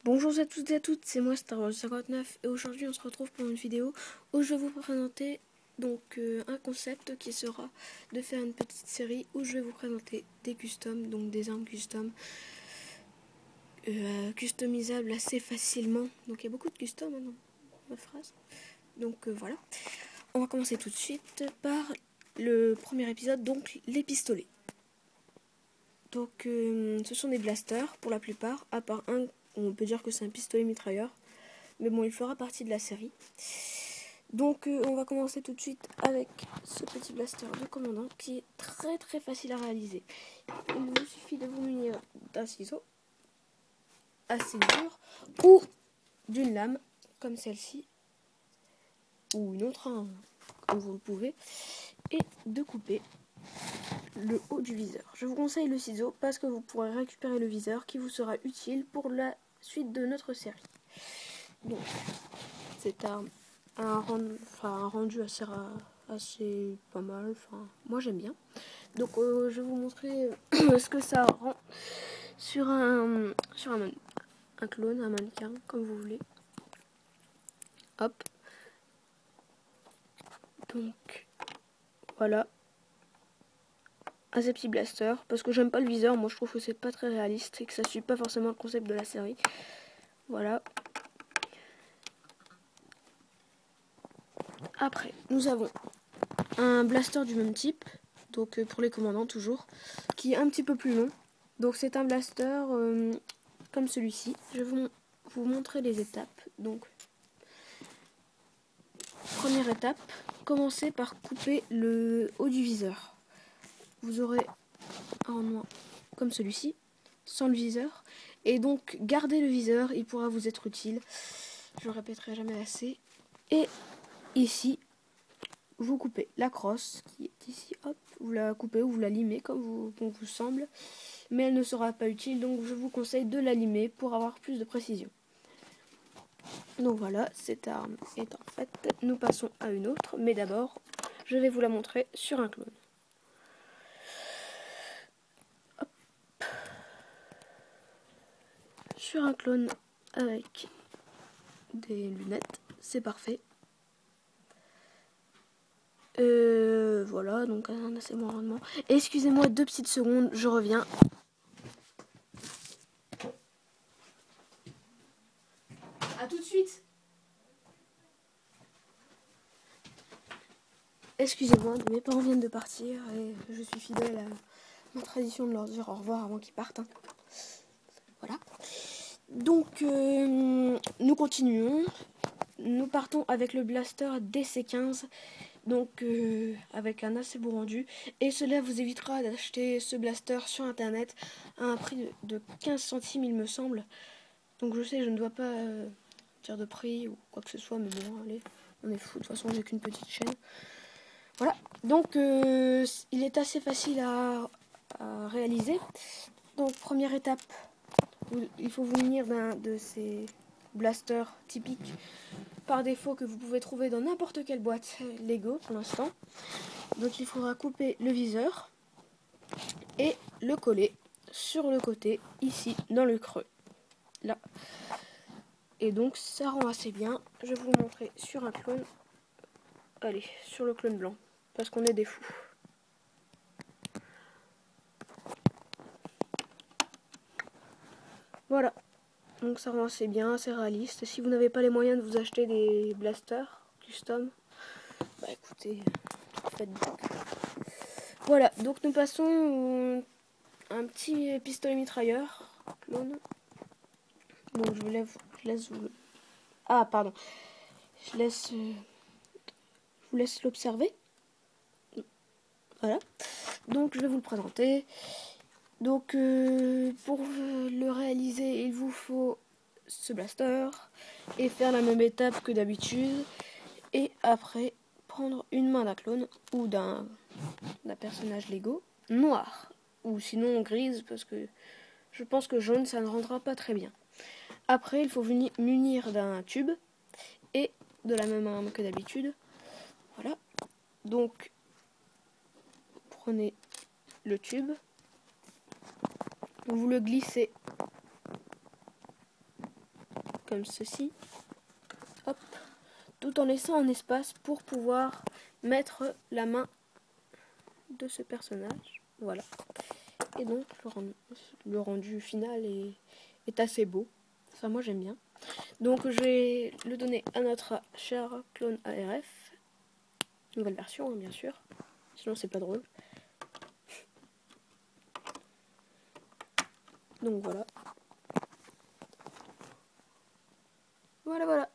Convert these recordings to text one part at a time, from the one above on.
Bonjour à tous et à toutes, c'est moi StarWars59 et aujourd'hui on se retrouve pour une vidéo où je vais vous présenter un concept qui sera de faire une petite série où je vais vous présenter des customs, donc des armes custom customisables assez facilement. Donc il y a beaucoup de custom dans ma phrase. Voilà, on va commencer tout de suite par le premier épisode, donc les pistolets. Ce sont des blasters pour la plupart, à part un. On peut dire que c'est un pistolet mitrailleur, mais bon, il fera partie de la série. On va commencer tout de suite avec ce petit blaster de commandant qui est très très facile à réaliser. Il vous suffit de vous munir d'un ciseau assez dur ou d'une lame comme celle-ci ou une autre, comme vous le pouvez, et de couper le haut du viseur. Je vous conseille le ciseau parce que vous pourrez récupérer le viseur qui vous sera utile pour la suite de notre série. Donc, c'est un rendu assez pas mal. Moi j'aime bien. Je vais vous montrer ce que ça rend sur un clone, un mannequin, comme vous voulez. Hop. Donc, voilà. Un petit blaster. Parce que j'aime pas le viseur. Moi je trouve que c'est pas très réaliste et que ça suit pas forcément le concept de la série. Voilà. Après, nous avons un blaster du même type, donc pour les commandants toujours, qui est un petit peu plus long. Donc c'est un blaster comme celui-ci. Je vais vous montrer les étapes. Donc, première étape, commencez par couper le haut du viseur. Vous aurez un rendement comme celui-ci, sans le viseur. Et donc, gardez le viseur, il pourra vous être utile. Je le répéterai jamais assez. Et ici, vous coupez la crosse qui est ici, hop, vous la coupez ou vous la limez comme bon vous semble, mais elle ne sera pas utile, donc je vous conseille de la limer pour avoir plus de précision. Donc voilà, cette arme est en fait, nous passons à une autre, mais d'abord, je vais vous la montrer sur un clone. Hop. Sur un clone avec des lunettes, c'est parfait. Voilà, donc un assez bon rendement. Excusez-moi 2 petites secondes, je reviens. A tout de suite. Excusez-moi, mes parents viennent de partir et je suis fidèle à ma tradition de leur dire au revoir avant qu'ils partent. Voilà. Donc, nous continuons. Nous partons avec le blaster DC-15. Donc, avec un assez beau rendu. Et cela vous évitera d'acheter ce blaster sur internet à un prix de 15 centimes, il me semble. Donc, je sais, je ne dois pas dire de prix ou quoi que ce soit, mais bon, allez, on est fou. De toute façon, j'ai qu'une petite chaîne. Voilà, donc il est assez facile à réaliser. Donc première étape, il faut vous munir d'un de ces blasters typiques par défaut que vous pouvez trouver dans n'importe quelle boîte Lego pour l'instant. Donc il faudra couper le viseur et le coller sur le côté, ici, dans le creux. Là. Et donc ça rend assez bien. Je vais vous le montrer sur un clone. Allez, sur le clone blanc. Parce qu'on est des fous. Voilà. Donc ça rend assez bien, assez réaliste. Si vous n'avez pas les moyens de vous acheter des blasters custom, bah écoutez, faites donc. Voilà, donc nous passons à un petit pistolet mitrailleur clone. Donc je laisse vous... Ah pardon. Je vous laisse l'observer. Voilà. Donc je vais vous le présenter. Donc pour le réaliser, il vous faut ce blaster et faire la même étape que d'habitude. Et après, prendre une main d'un clone ou d'un personnage Lego noir. Ou sinon grise, parce que je pense que jaune, ça ne rendra pas très bien. Après, il faut munir d'un tube et de la même arme que d'habitude. Voilà. Donc, prenez le tube. Vous le glissez comme ceci. Hop. Tout en laissant un espace pour pouvoir mettre la main de ce personnage. Voilà. Et donc le rendu final est assez beau. Enfin, moi j'aime bien. Donc je vais le donner à notre cher clone ARF. Nouvelle version, hein, bien sûr. Sinon c'est pas drôle. Donc voilà. Voilà.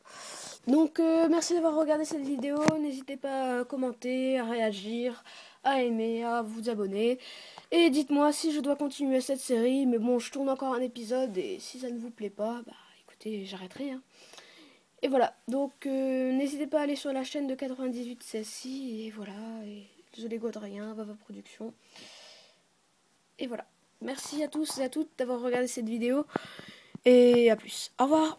Donc merci d'avoir regardé cette vidéo. N'hésitez pas à commenter, à réagir, à aimer, à vous abonner. Et dites-moi si je dois continuer cette série. Mais bon, je tourne encore un épisode et si ça ne vous plaît pas, bah écoutez, j'arrêterai. Hein. Et voilà, donc n'hésitez pas à aller sur la chaîne de 98 CSI. Et voilà, et The Lego de rien, Vava Production. Et voilà. Merci à tous et à toutes d'avoir regardé cette vidéo. Et à plus. Au revoir.